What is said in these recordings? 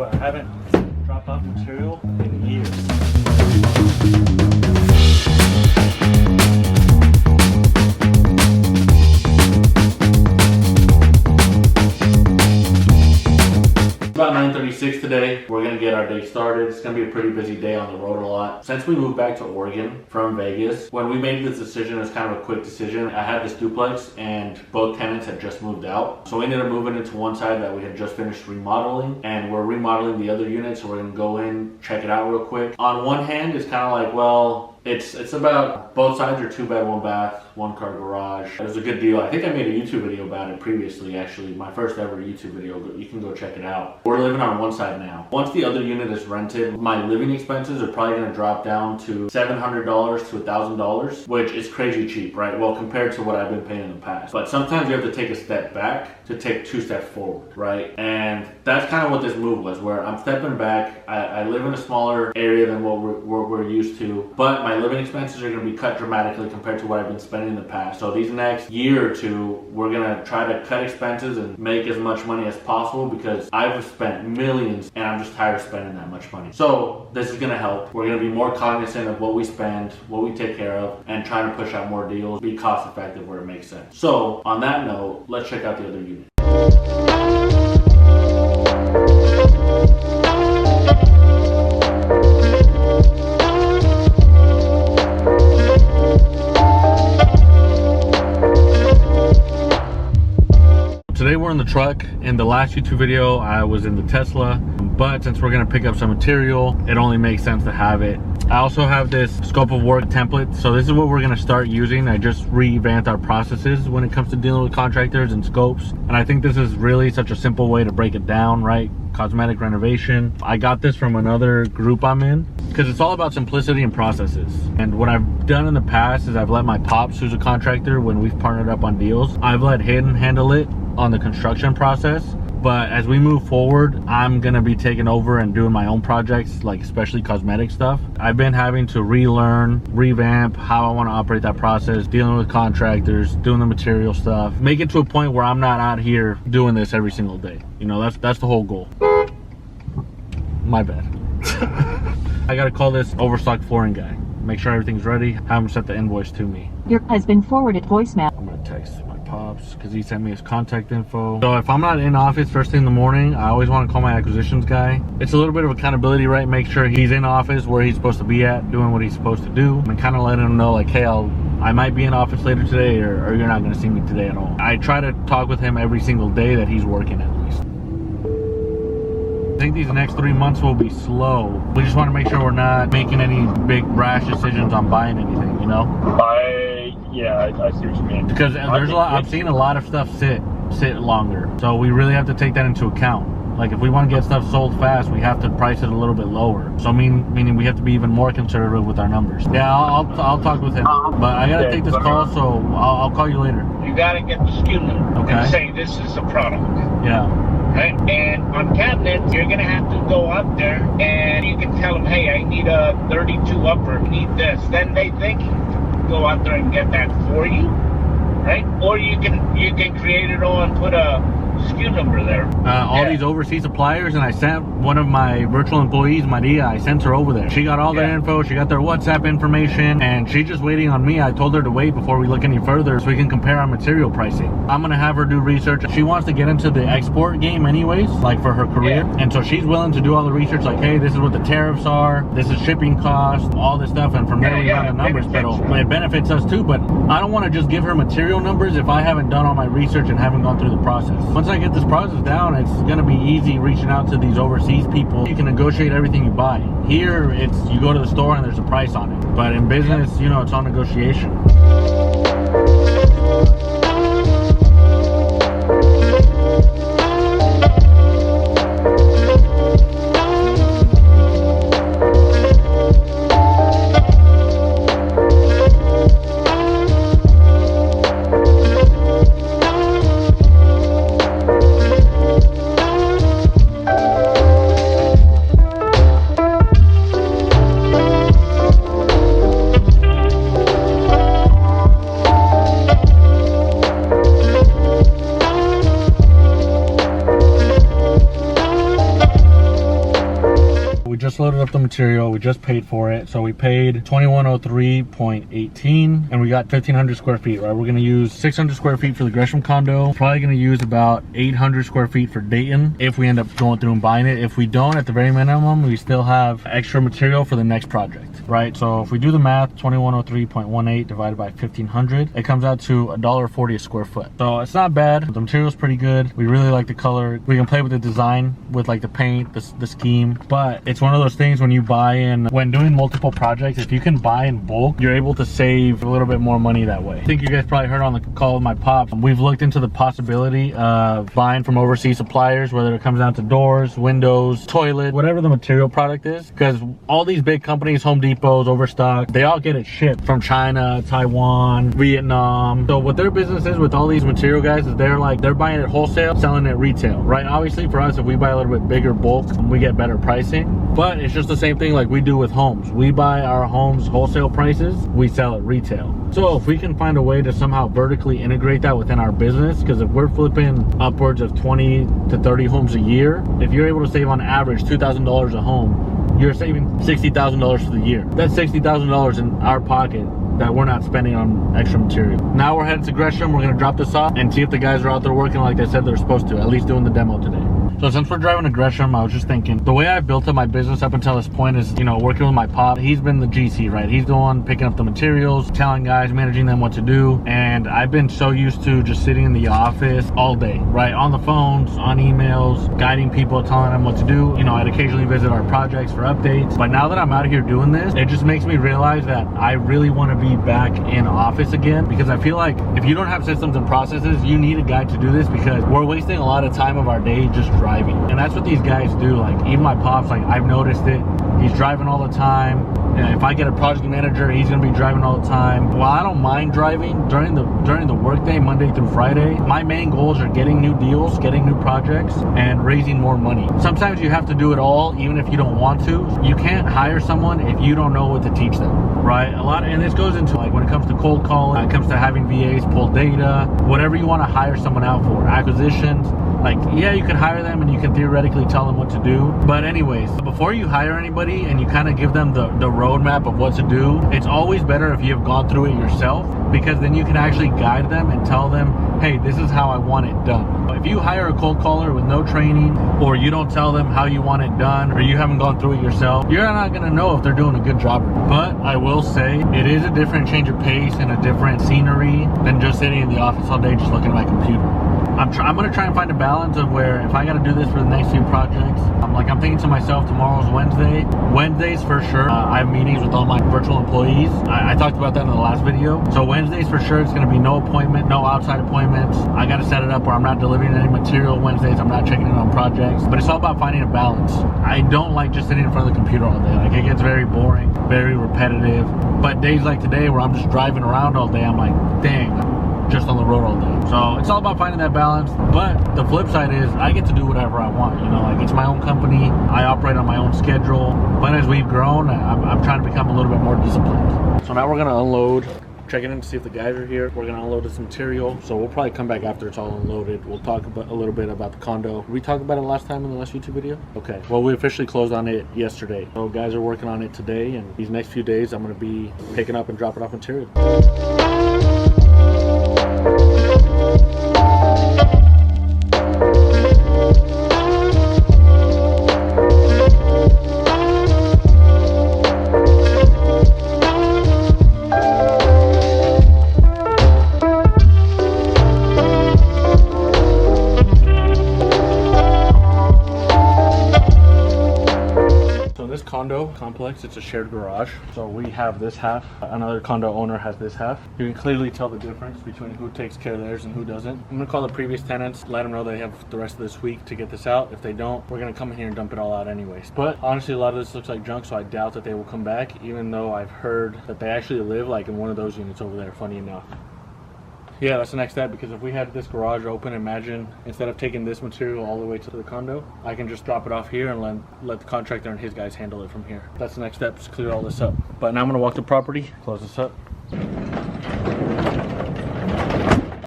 I haven't dropped off material in years. About 9:36 today. We're gonna get our day started. It's gonna be a pretty busy day on the road a lot. Since we moved back to Oregon from Vegas, when we made this decision, it was kind of a quick decision. I had this duplex and both tenants had just moved out. So we ended up moving into one side that we had just finished remodeling, and we're remodeling the other unit, so we're gonna go in, check it out real quick. On one hand, it's kind of like, well, it's about both sides are 2-bed, 1-bath, 1-car garage. It was a good deal. I think I made a YouTube video about it previously, actually. My first ever YouTube video. You can go check it out. We're living on one side now. Once the other unit is rented, my living expenses are probably going to drop down to $700 to $1,000, which is crazy cheap, right? Well, compared to what I've been paying in the past. But sometimes you have to take a step back to take 2 steps forward, right? And that's kind of what this move was, where I'm stepping back. I live in a smaller area than what we're used to, but my living expenses are going to be cut dramatically compared to what I've been spending in the past. So these next year or two, we're going to try to cut expenses and make as much money as possible, because I've spent millions and I'm just tired of spending that much money. So this is going to help. We're going to be more cognizant of what we spend, what we take care of, and trying to push out more deals, be cost effective where it makes sense. So on that note, let's check out the other unit. Today we're in the truck. In the last YouTube video, I was in the Tesla, but since we're gonna pick up some material, it only makes sense to have it. I also have this scope of work template, so this is what we're gonna start using. I just revamped our processes when it comes to dealing with contractors and scopes, and I think this is really such a simple way to break it down, right? Cosmetic renovation. I got this from another group I'm in, because it's all about simplicity and processes. And what I've done in the past is I've let my pops, who's a contractor, when we've partnered up on deals, I've let him handle it on the construction process. But as we move forward, I'm gonna be taking over and doing my own projects, like especially cosmetic stuff. I've been having to relearn, revamp how I want to operate that process, dealing with contractors, doing the material stuff, make it to a point where I'm not out here doing this every single day. You know, that's the whole goal. My bad. I gotta call this overstock flooring guy. Make sure everything's ready. Have him set the invoice to me. Your has been forwarded voicemail. I'm gonna text my pops because he sent me his contact info. So if I'm not in office first thing in the morning, I always want to call my acquisitions guy. It's a little bit of accountability, right? Make sure he's in office where he's supposed to be at, doing what he's supposed to do, and kind of letting him know, like, hey, I might be in office later today, or you're not gonna see me today at all. I try to talk with him every single day that he's working, at least. I think these next 3 months will be slow. We just want to make sure we're not making any big rash decisions on buying anything, you know? Yeah, I see what you mean. Because there's a lot, I've seen a lot of stuff sit longer. So we really have to take that into account. Like, if we want to get stuff sold fast, we have to price it a little bit lower. So meaning we have to be even more conservative with our numbers. Yeah, I'll talk with him. But I gotta take this call, so I'll call you later. You gotta get the SKU number. Okay. And say this is the product. Yeah. Right? And on cabinets, you're gonna have to go up there and you can tell them, hey, I need a 32 upper, I need this. Then they think go out there and get that for you, right? Or you can create it all and put a SKU number there. All these overseas suppliers, and I sent one of my virtual employees, Maria, I sent her over there. She got all their info, she got their WhatsApp information, and she's just waiting on me. I told her to wait before we look any further so we can compare our material pricing. I'm gonna have her do research. She wants to get into the export game anyways, like for her career. And so she's willing to do all the research, like, hey, this is what the tariffs are, this is shipping costs, all this stuff, and from there we run the numbers. But it benefits us too, but I don't want to just give her material numbers if I haven't done all my research and haven't gone through the process. Once I get this process down, it's gonna be easy reaching out to these overseas people. You can negotiate everything you buy. Here, it's you go to the store and there's a price on it. But in business, you know, it's all negotiation. just loaded up the material. We just paid for it. So we paid 2103.18 and we got 1,500 square feet, right? We're gonna use 600 square feet for the Gresham condo. Probably gonna use about 800 square feet for Dayton if we end up going through and buying it. If we don't, at the very minimum, we still have extra material for the next project, right? So if we do the math, 2103.18 divided by 1,500, it comes out to $1.40 a square foot. So it's not bad. The material's pretty good. We really like the color. We can play with the design, with like the paint, the scheme, but it's one of those things when you buy in, when doing multiple projects, if you can buy in bulk, you're able to save a little bit more money that way. I think you guys probably heard on the call with my pops, we've looked into the possibility of buying from overseas suppliers, whether it comes down to doors, windows, toilet, whatever the material product is, because all these big companies, Home Depot's, Overstock, they all get it shipped from China, Taiwan, Vietnam. So what their business is with all these material guys is they're buying it wholesale, selling it retail, right? Obviously for us, if we buy a little bit bigger bulk, we get better pricing, but it's just the same thing like we do with homes. We buy our homes wholesale prices, we sell it retail. So if we can find a way to somehow vertically integrate that within our business, because if we're flipping upwards of 20 to 30 homes a year, if you're able to save on average $2,000 a home, you're saving $60,000 for the year. That's $60,000 in our pocket that we're not spending on extra material. Now we're headed to Gresham. We're gonna drop this off and see if the guys are out there working like they said they're supposed to, at least doing the demo today. So since we're driving to Gresham, I was just thinking, the way I've built up my business up until this point is, you know, working with my pop. He's been the GC, right? He's the one picking up the materials, telling guys, managing them what to do. And I've been so used to just sitting in the office all day, right? On the phones, on emails, guiding people, telling them what to do. You know, I'd occasionally visit our projects for updates. But now that I'm out here doing this, it just makes me realize that I really want to be back in office again, because I feel like if you don't have systems and processes, you need a guy to do this, because we're wasting a lot of time of our day just driving. And that's what these guys do. Like even my pops, like I've noticed it, he's driving all the time. And if I get a project manager, he's gonna be driving all the time. While I don't mind driving during the workday, Monday through Friday, my main goals are getting new deals, getting new projects, and raising more money. Sometimes you have to do it all, even if you don't want to. You can't hire someone if you don't know what to teach them, right? And this goes into like when it comes to cold calling, when it comes to having VAs pull data, whatever you want to hire someone out for, acquisitions. Like, yeah, you can hire them and you can theoretically tell them what to do. But anyways, before you hire anybody and you kind of give them the roadmap of what to do, it's always better if you have gone through it yourself, because then you can actually guide them and tell them, hey, this is how I want it done. If you hire a cold caller with no training, or you don't tell them how you want it done, or you haven't gone through it yourself, you're not gonna know if they're doing a good job. But I will say, it is a different change of pace and a different scenery than just sitting in the office all day just looking at my computer. I'm gonna try and find a balance of where if I gotta do this for the next few projects, I'm thinking to myself, tomorrow's Wednesday. Wednesdays for sure, I have meetings with all my virtual employees. I talked about that in the last video. So Wednesdays for sure, it's gonna be no appointment, no outside appointments. I gotta set it up where I'm not delivering any material Wednesdays. I'm not checking in on projects, but it's all about finding a balance. I don't like just sitting in front of the computer all day. Like it gets very boring, very repetitive. But days like today where I'm just driving around all day, I'm like, dang, just on the road all day. So it's all about finding that balance. But the flip side is I get to do whatever I want, you know, like it's my own company. I operate on my own schedule. But as we've grown, I'm trying to become a little bit more disciplined. So now we're gonna unload, checking in to see if the guys are here. We're gonna unload this material. So we'll probably come back after it's all unloaded. We'll talk about a little bit about the condo. Did we talk about it last time in the last YouTube video? Okay, well, we officially closed on it yesterday. So guys are working on it today, and these next few days, I'm gonna be picking up and dropping off material. Condo complex, it's a shared garage, so we have this half, another condo owner has this half. You can clearly tell the difference between who takes care of theirs and who doesn't. I'm gonna call the previous tenants, let them know they have the rest of this week to get this out. If they don't, we're gonna come in here and dump it all out anyways. But honestly, a lot of this looks like junk, so I doubt that they will come back, even though I've heard that they actually live like in one of those units over there, funny enough. Yeah, that's the next step, because if we had this garage open, imagine instead of taking this material all the way to the condo, I can just drop it off here and let the contractor and his guys handle it from here. That's the next step, is clear all this up. But now I'm gonna walk the property, close this up. And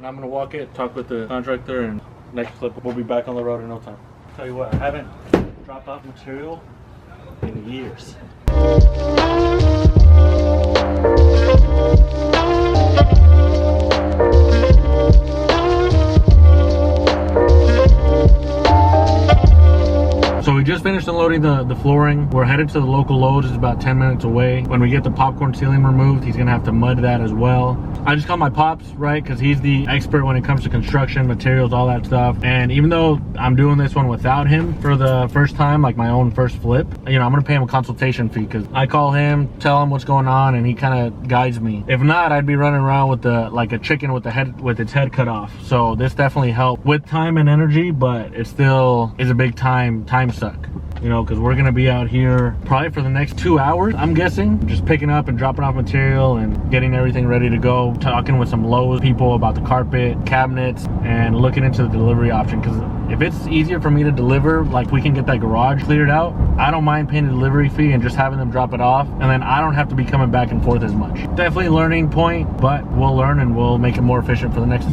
I'm gonna walk it, talk with the contractor, and next clip, we'll be back on the road in no time. Tell you what, I haven't dropped off material in in years. So we just finished unloading the flooring. We're headed to the local Lowe's. It's about 10 minutes away. When we get the popcorn ceiling removed, he's gonna have to mud that as well. I just call my pops, right? Because he's the expert when it comes to construction, materials, all that stuff. And even though I'm doing this one without him for the first time, like my own first flip, you know, I'm gonna pay him a consultation fee because I call him, tell him what's going on, and he kind of guides me. If not, I'd be running around with like a chicken with its head cut off. So this definitely helped with time and energy, but it still is a big time suck. You know, because we're gonna be out here probably for the next 2 hours, I'm guessing, just picking up and dropping off material and getting everything ready to go, talking with some Lowe's people about the carpet, cabinets, and looking into the delivery option. Because if it's easier for me to deliver, like we can get that garage cleared out, I don't mind paying a delivery fee and just having them drop it off, and then I don't have to be coming back and forth as much. Definitely a learning point, but we'll learn and we'll make it more efficient for the next.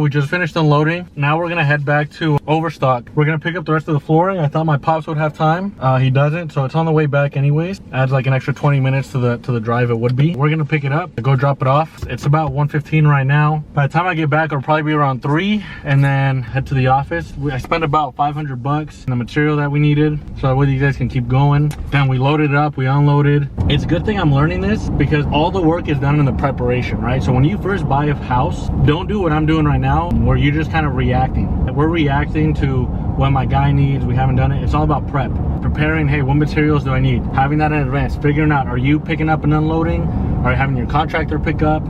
We just finished unloading. Now we're gonna head back to Overstock. We're gonna pick up the rest of the flooring. I thought my pops would have time. He doesn't, so it's on the way back anyways. Adds like an extra 20 minutes to the drive it would be. We're gonna pick it up, go drop it off. It's about 1:15 right now. By the time I get back, it'll probably be around 3, and then head to the office. I spent about 500 bucks in the material that we needed, so that way you guys can keep going. Then we loaded it up, we unloaded. It's a good thing I'm learning this because all the work is done in the preparation, right? So when you first buy a house, don't do what I'm doing right now, where you're just kind of reacting. We're reacting to what my guy needs. We haven't done it. It's all about prep. Preparing, hey, what materials do I need? Having that in advance. Figuring out, are you picking up and unloading? Are you having your contractor pick up?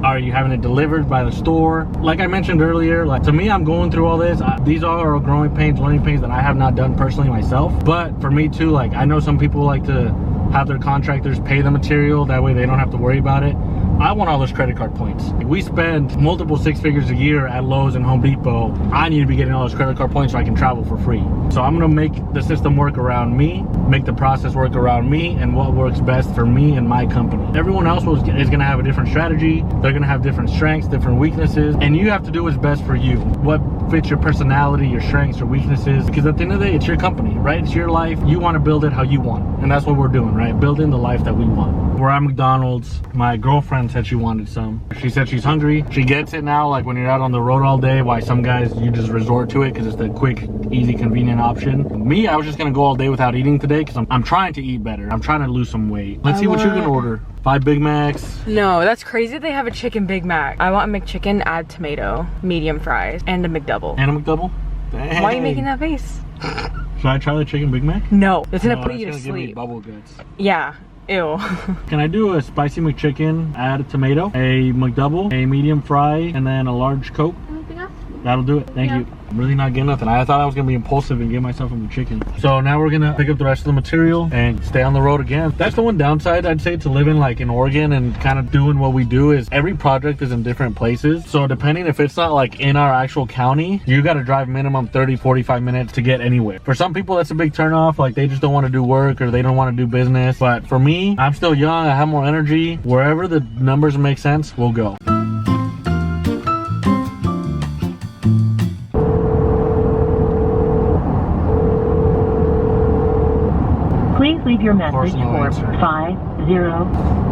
Are you having it delivered by the store? Like I mentioned earlier, like to me, I'm going through all this. These are growing pains, learning pains that I have not done personally myself. But for me too, like I know some people like to have their contractors pay the material. That way they don't have to worry about it. I want all those credit card points. We spend multiple 6 figures a year at Lowe's and Home Depot. I need to be getting all those credit card points so I can travel for free. So I'm gonna make the system work around me, make the process work around me, and what works best for me and my company. Everyone else is gonna have a different strategy. They're gonna have different strengths, different weaknesses, and you have to do what's best for you. What fits your personality, your strengths, your weaknesses, because at the end of the day, it's your company, right? It's your life. You wanna build it how you want. And that's what we're doing, right? Building the life that we want. We're at McDonald's. My girlfriend said she wanted some. She said she's hungry. She gets it now, like when you're out on the road all day, why some guys, you just resort to it because it's the quick, easy, convenient option. Me, I was just gonna go all day without eating today because I'm trying to eat better. I'm trying to lose some weight. Let's see what you're gonna order. 5 Big Macs. No, that's crazy. They have a chicken Big Mac. I want a McChicken, add tomato, medium fries, and a McDouble. And a McDouble? Dang. Why are you making that face? Should I try the chicken Big Mac? No, it's gonna put you to It's gonna give me sleep. bubble guts. Yeah. Ew. Can I do a spicy McChicken, add a tomato, a McDouble, a medium fry, and then a large Coke? Anything else? That'll do it. Thank you. I'm really not getting nothing. I thought I was gonna be impulsive and get myself a McChicken. So now we're gonna pick up the rest of the material and stay on the road again. That's the one downside I'd say to living like in Oregon and kind of doing what we do is every project is in different places. So depending if it's not like in our actual county, you gotta drive minimum 30-45 minutes to get anywhere. For some people that's a big turnoff, like they just don't want to do work or they don't want to do business. But for me, I'm still young, I have more energy. Wherever the numbers make sense, we'll go. Please leave your message Personal for answer. 50.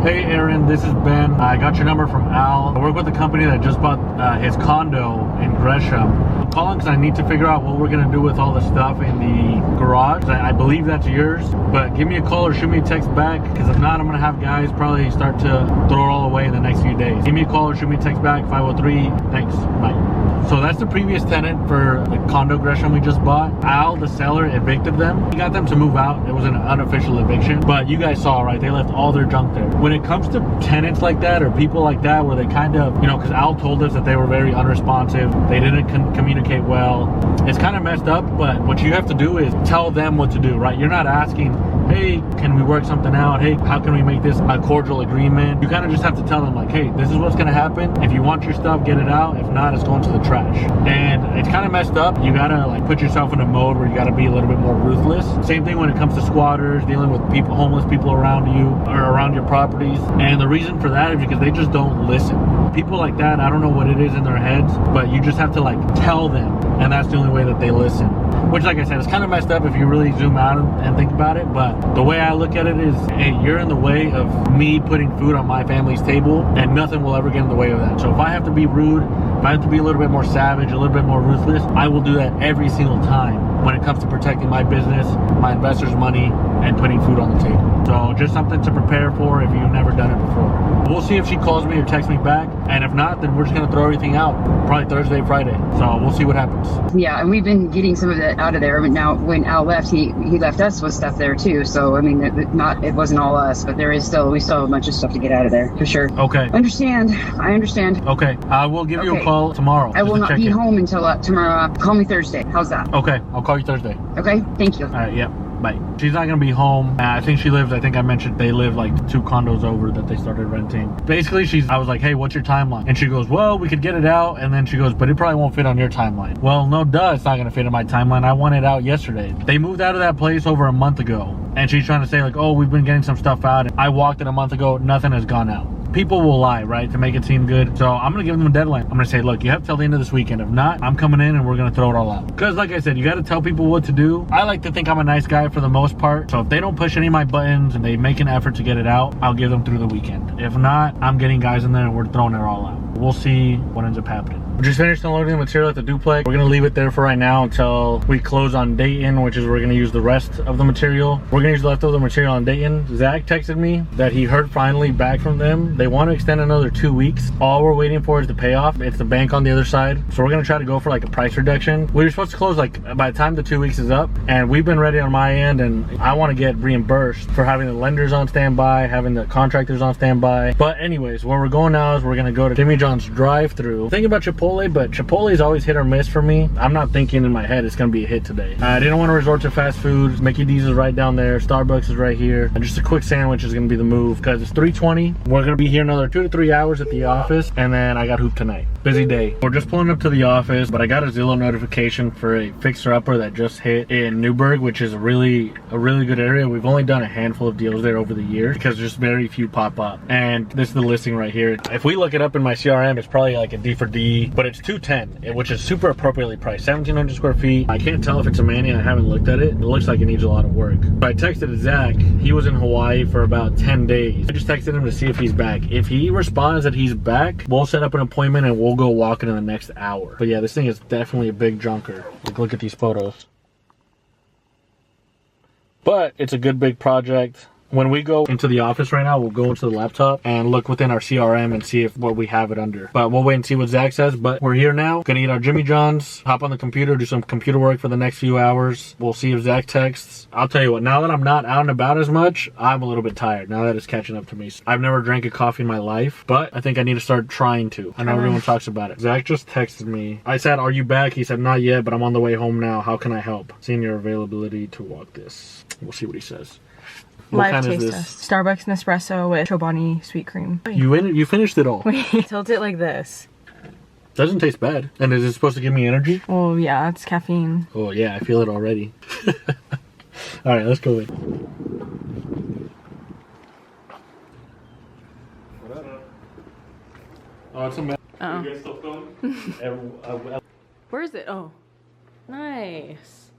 Hey Aaron, this is Ben. I got your number from Al. I work with a company that just bought his condo in Gresham. I'm calling because I need to figure out what we're gonna do with all the stuff in the garage. I believe that's yours, but give me a call or shoot me a text back, because if not, I'm gonna have guys probably start to throw it all away in the next few days. Give me a call or shoot me a text back, 503. Thanks, bye. So that's the previous tenant for the condo Gresham we just bought. Al, the seller, evicted them. He got them to move out. It was an unofficial eviction, but you guys saw, right? They left all their junk there. When it comes to tenants like that or people like that where they kind of, you know, because Al told us that they were very unresponsive, they didn't communicate well. It's kind of messed up, but what you have to do is tell them what to do, right? You're not asking, hey, can we work something out? Hey, how can we make this a cordial agreement? You kind of just have to tell them like, hey, this is what's gonna happen. If you want your stuff, get it out. If not, it's going to the trash. And it's kind of messed up. You gotta like put yourself in a mode where you gotta be a little bit more ruthless. Same thing when it comes to squatters, dealing with people, homeless people around you or around your properties. And the reason for that is because they just don't listen. People like that, I don't know what it is in their heads, but you just have to like tell them, and that's the only way that they listen. Which, like I said, it's kind of messed up if you really zoom out and think about it, but the way I look at it is, hey, you're in the way of me putting food on my family's table, and nothing will ever get in the way of that. So if I have to be rude, if I have to be a little bit more savage, a little bit more ruthless, I will do that every single time when it comes to protecting my business, my investors' money, and putting food on the table. So just something to prepare for if you've never done it before. We'll see if she calls me or texts me back, and if not, then we're just gonna throw everything out probably Thursday, Friday. So we'll see what happens. Yeah, and we've been getting some of that out of there. But now, when Al left, he left us with stuff there too. So I mean, it wasn't all us, but we still have a bunch of stuff to get out of there for sure. Okay. I understand. Okay. I will give you a call tomorrow. I will not be home until tomorrow. Call me Thursday. How's that? Okay. I'll call you Thursday. Okay. Thank you. All right. Yep. Bye. She's not gonna be home. I think she lives, I think I mentioned they live like 2 condos over that they started renting. Basically, I was like, hey, what's your timeline? And she goes, well, we could get it out. And then she goes, but it probably won't fit on your timeline. Well, no, duh, it's not gonna fit in my timeline. I want it out yesterday. They moved out of that place over a month ago. And she's trying to say like, oh, we've been getting some stuff out. And I walked in a month ago, nothing has gone out. People will lie, right, to make it seem good. So I'm gonna give them a deadline. I'm gonna say, look, you have till the end of this weekend. If not, I'm coming in and we're gonna throw it all out. Because like I said, you gotta tell people what to do. I like to think I'm a nice guy for the most part. So if they don't push any of my buttons and they make an effort to get it out, I'll give them through the weekend. If not, I'm getting guys in there and we're throwing it all out. We'll see what ends up happening. We just finished unloading the material at the duplex. We're gonna leave it there for right now until we close on Dayton, which is we're gonna use the rest of the material. We're gonna use the leftover material on Dayton. Zach texted me that he heard finally back from them. They want to extend another 2 weeks. All we're waiting for is the payoff. It's the bank on the other side. So we're gonna try to go for like a price reduction. We were supposed to close like by the time the 2 weeks is up, and we've been ready on my end, and I want to get reimbursed for having the lenders on standby, having the contractors on standby. But anyways, where we're going now is we're gonna go to Jimmy John's drive-thru. Thinking about Chipotle, but Chipotle is always hit or miss for me. I'm not thinking in my head it's gonna be a hit today. I didn't want to resort to fast foods. Mickey D's is right down there. Starbucks is right here. And just a quick sandwich is gonna be the move because it's 3:20. We're gonna be here another 2 to 3 hours at the office, and then I got hoop tonight. Busy day. We're just pulling up to the office, but I got a Zillow notification for a fixer-upper that just hit in Newburgh, which is a really good area. We've only done a handful of deals there over the years because just very few pop up. And this is the listing right here. If we look it up in my CRM, it's probably like a D for D, but it's 210, which is super appropriately priced. 1,700 square feet. I can't tell if it's a Manny. I haven't looked at it. It looks like it needs a lot of work. But I texted Zach. He was in Hawaii for about 10 days. I just texted him to see if he's back. If he responds that he's back, we'll set up an appointment and we'll go walking in the next hour. But yeah, this thing is definitely a big junker. Like, look at these photos. But it's a good big project. When we go into the office right now, we'll go into the laptop and look within our CRM and see if what we have it under. But we'll wait and see what Zach says. But we're here now. Gonna eat our Jimmy John's, hop on the computer, do some computer work for the next few hours. We'll see if Zach texts. I'll tell you what, now that I'm not out and about as much, I'm a little bit tired. Now that it's catching up to me. I've never drank a coffee in my life, but I think I need to start trying to. I know everyone talks about it. Zach just texted me. I said, are you back? He said, not yet, but I'm on the way home now. How can I help? Seeing your availability to walk this. We'll see what he says. What Live kind taste is this? test. Starbucks Nespresso with Chobani sweet cream. You finished it all. Wait, tilt it like this. Doesn't taste bad. And is it supposed to give me energy? Oh yeah, it's caffeine. Oh yeah, I feel it already. All right, let's go in. What up? Oh, it's a mess. Oh. You guys still filming? Where is it? Oh, nice.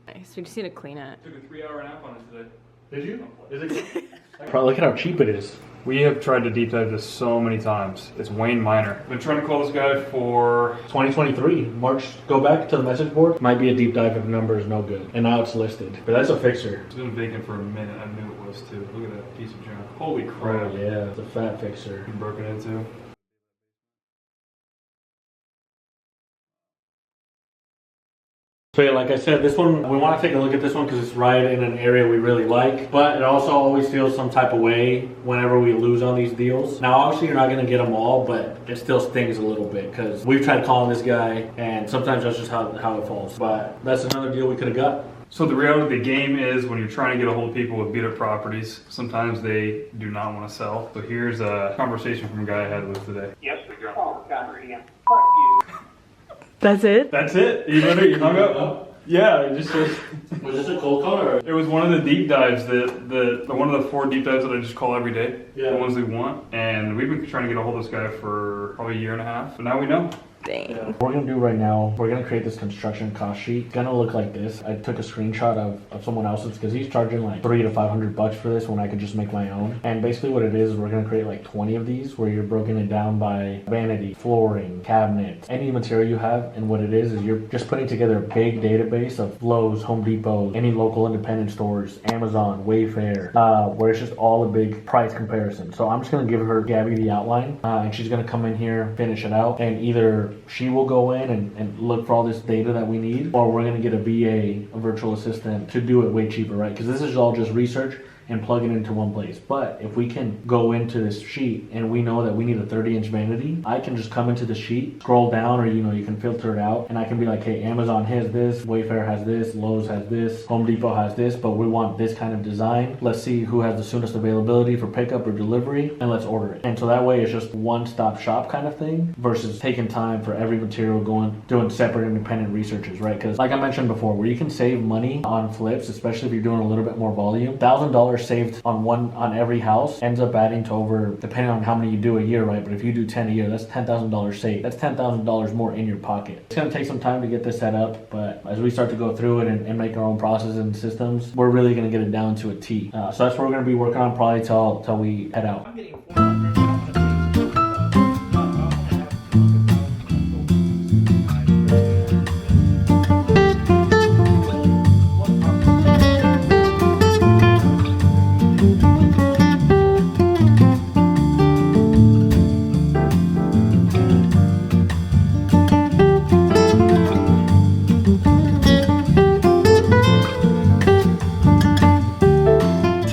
Nice. We just need to clean it. Took a 3-hour nap on it today. Did you? Is it? Look at how cheap it is. We have tried to deep dive this so many times. It's Wayne Minor. Been trying to call this guy for 2023. March. Go back to the message board. Might be a deep dive if number is no good. And now it's listed. But that's a fixer. It's been vacant for a minute. I knew it was too. Look at that piece of junk. Holy crap. Oh yeah, it's a fat fixer. Been broken into. So yeah, like I said, this one, we want to take a look at this one because it's right in an area we really like, but it also always feels some type of way whenever we lose on these deals. Now, obviously you're not going to get them all, but it still stings a little bit because we've tried calling this guy and sometimes that's just how it falls. But that's another deal we could have got. So the reality of the game is when you're trying to get a hold of people with beat up properties, sometimes they do not want to sell. So here's a conversation from a guy I had with today. Yes, oh, God, fuck you. That's it? That's it. You literally hung up. Yeah, it just says. Was this a cold call or? It was one of the deep dives that one of the 4 deep dives that I just call every day. Yeah. The ones they want, and we've been trying to get a hold of this guy for probably a year and a half, but now we know. Dang. Yeah. What we're gonna do right now, we're gonna create this construction cost sheet. It's gonna look like this. I took a screenshot of someone else's because he's charging like $300 to $500 for this when I could just make my own. And basically what it is, we're gonna create like 20 of these where you're broken it down by vanity, flooring, cabinets, any material you have. And what it is you're just putting together a big database of Lowe's, Home Depot, any local independent stores, Amazon, Wayfair, where it's just all a big price comparison. So I'm just gonna give Gabby the outline, and she's gonna come in here, finish it out, and either she will go in and look for all this data that we need, or we're going to get a VA, a virtual assistant, to do it way cheaper, right? Because this is all just research and plug it into one place. But if we can go into this sheet and we know that we need a 30-inch vanity, I can just come into the sheet, scroll down, or you can filter it out, and I can be like, hey, Amazon has this, Wayfair has this, Lowe's has this, Home Depot has this, but we want this kind of design. Let's see who has the soonest availability for pickup or delivery, and let's order it. And so that way it's just one-stop shop kind of thing versus taking time for every material doing separate independent researches, right? Because like I mentioned before, where you can save money on flips, especially if you're doing a little bit more volume, $1,000 saved on every house ends up adding to over, depending on how many you do a year, right? But if you do 10 a year, that's $10,000 saved. That's $10,000 more in your pocket. It's going to take some time to get this set up, but as we start to go through it and make our own processes and systems, we're really going to get it down to a T. So that's what we're going to be working on probably till we head out. I'm getting 400.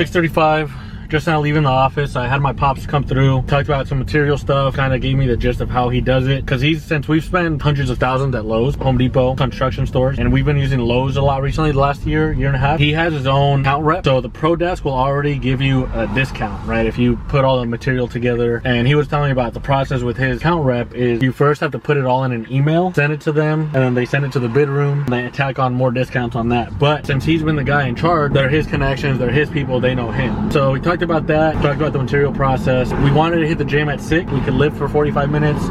6:35, just now leaving the office. I had my pops come through, talked about some material stuff, kind of gave me the gist of how he does it. Because since we've spent hundreds of thousands at Lowe's, Home Depot, construction stores, and we've been using Lowe's a lot recently, the last year and a half, he has his own account rep. So the Pro Desk will already give you a discount, right? If you put all the material together. And he was telling me about the process with his account rep is you first have to put it all in an email, send it to them, and then they send it to the bid room, and they tack on more discounts on that. But since he's been the guy in charge, they're his connections, they're his people, they know him. So we talked about that, talked about the material process. We wanted to hit the gym at 6. We could lift for 45 minutes,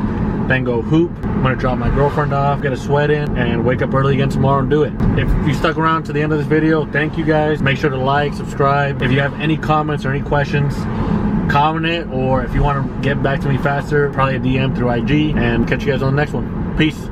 then go hoop. I'm gonna drop my girlfriend off, get a sweat in, and wake up early again tomorrow and do it. If you stuck around to the end of this video, thank you guys. Make sure to like, subscribe. If you have any comments or any questions, comment it, or if you want to get back to me faster, probably a DM through IG, and catch you guys on the next one. Peace.